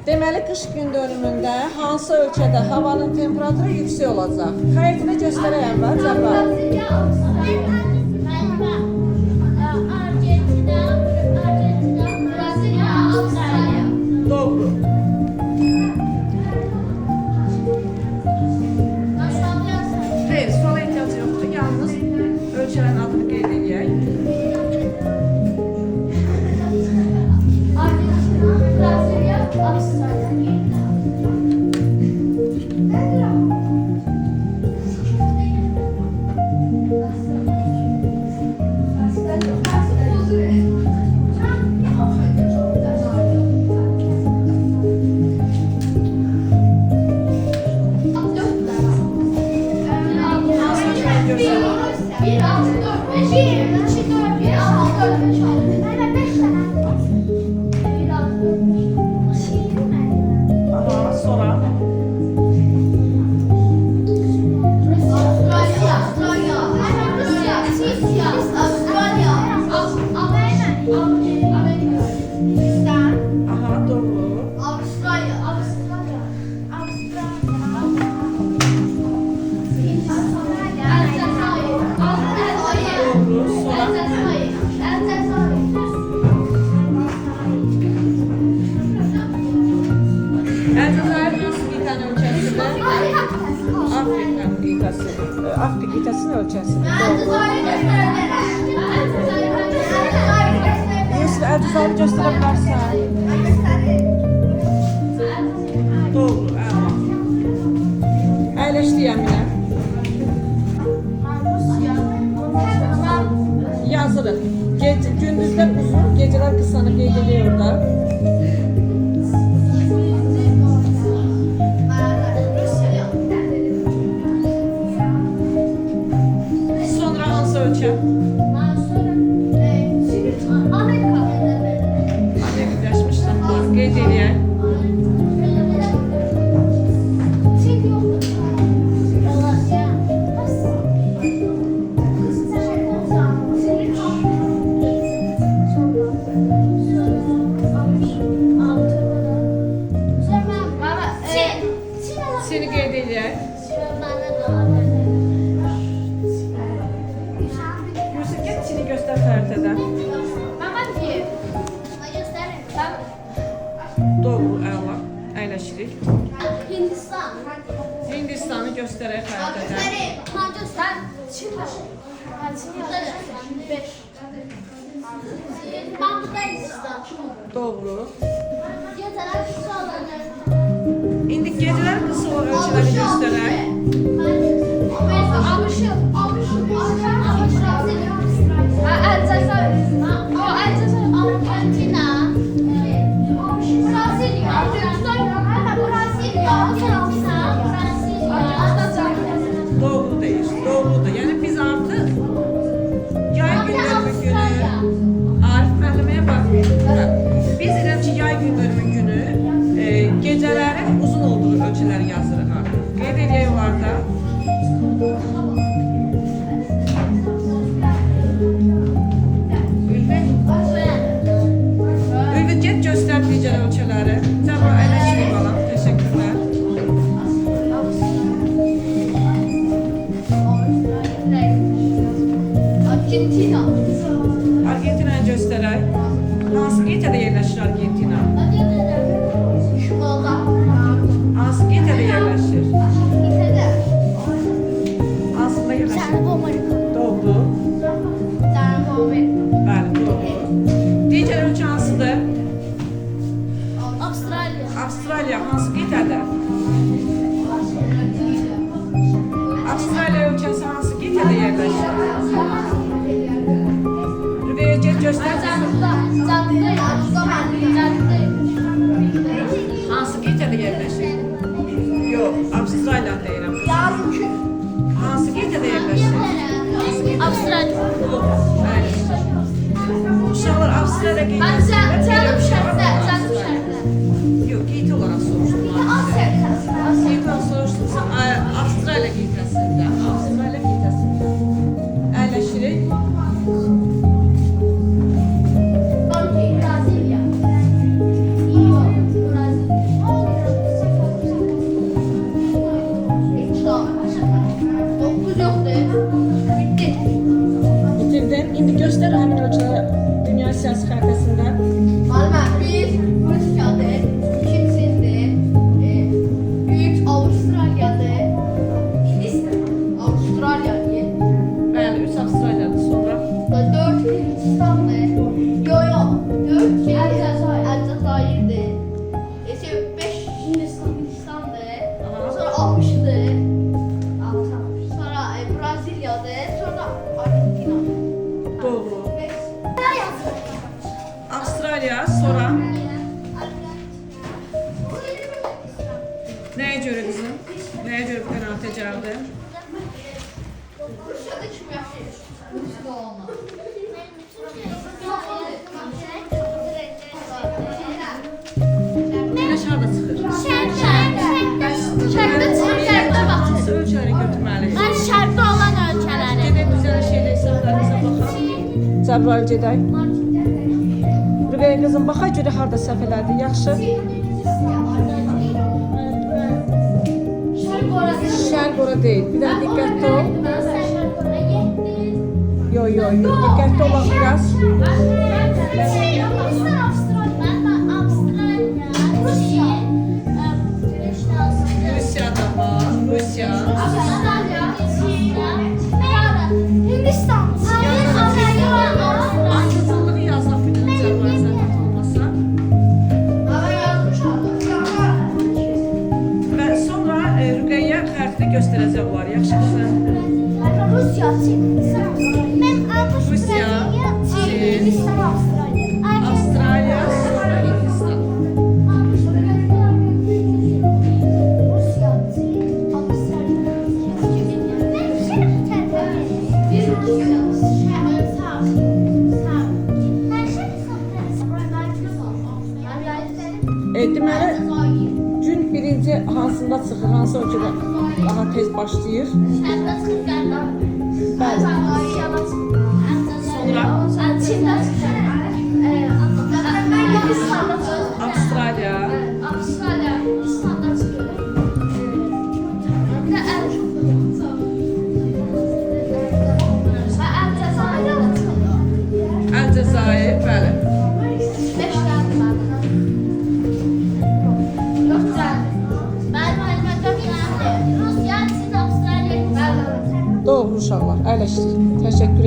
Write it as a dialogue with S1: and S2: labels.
S1: Deməli, qış gün dönümündə hansı ölkədə havanın temperaturu yüksək olacaq? Xəritədə göstərəyəm var, Cəbrayıl. Doğru. Hayır, sola ehtiyac yoxdur. Yalnız ölkələrin adını qeyd edək. Afrika qitəsinin ölkəsidir. Yusuf, Əlcəzairi göstərə bilərsən. Doğru, əla. Əyləşdi Əminə. Yazırıq. Gündüzlər uzun, gecələr qısanı qeyd edilir orada. Ölçü. Amerika Birleşmiş Ştatlar. Qeyd edək. Seni qeyd edək. Çini göster xəritədə. Doğru, əla. Əyləşirik. Hindistanı göstərək xəritədə. Doğru. İndi gecələr qısa olan ölçüləri göstərək. Doğru değil, doğrudur. Yani biz artık yay günü günü Arif müəlliməyə bax. Biz deyirəm ki, yay günü günü gecələrin uzun olduğu ölçüləri yazırıq artıq. Qeyd edək onlarda. Ülvi get göstər digər ölçüləri. Cəbrayıl əyləşirik balam. Teşekkürlər. Argentina'yı göstərək. Hansı qitədə yerləşir Argentina? Hansı qitədə yerləşir? Hansında yerləşir? Doğru. Bəli, doğru. Digər ölçü hansıdır? Avstraliya hansı qitədə? Avstraliya ölkəsi hansı qitədə yerləşir? Rüvəyə get göstər. Hansı qitədə yerləşir? Yox, Avstraliya deyirəm. Hansı qitədə yerləşir?
S2: Avstraliya.
S1: Bəli. Uşaqlar Avstraliya qitəsi.
S2: Cənub şərqdə.
S1: Yox, qitə olaraq soruşdum. Cəbrayıl gedək. Rüqəyə qızım, baxa görə harda səhv elədi, yaxşı? Şərq ora deyil, bir də diqqətli ol. Yo, diqqətli olaq biraz. Rusiyada var, Rusiya.
S2: Hindistan.
S1: Ardıcılığı yazaq bir də Cəbrayıl zəhmət olmasa. Və sonra Rüqəyə xəritə göstərəcək olar, yaxşı qızım?
S2: Rusya, Çin. Ben
S1: Rusya, Çin,
S2: Hindistan, Avustralya.
S1: Avstraliya, sonra Hindistan.
S2: Rusya, Çin, Avustralya.
S1: Deməli, gün birinci hansında çıxır, hansı ölkədə daha tez başlayır? Bəli. Avstraliya, Əlcəzair, bəli. Doğru uşaqlar, əyləşdik. Təşəkkür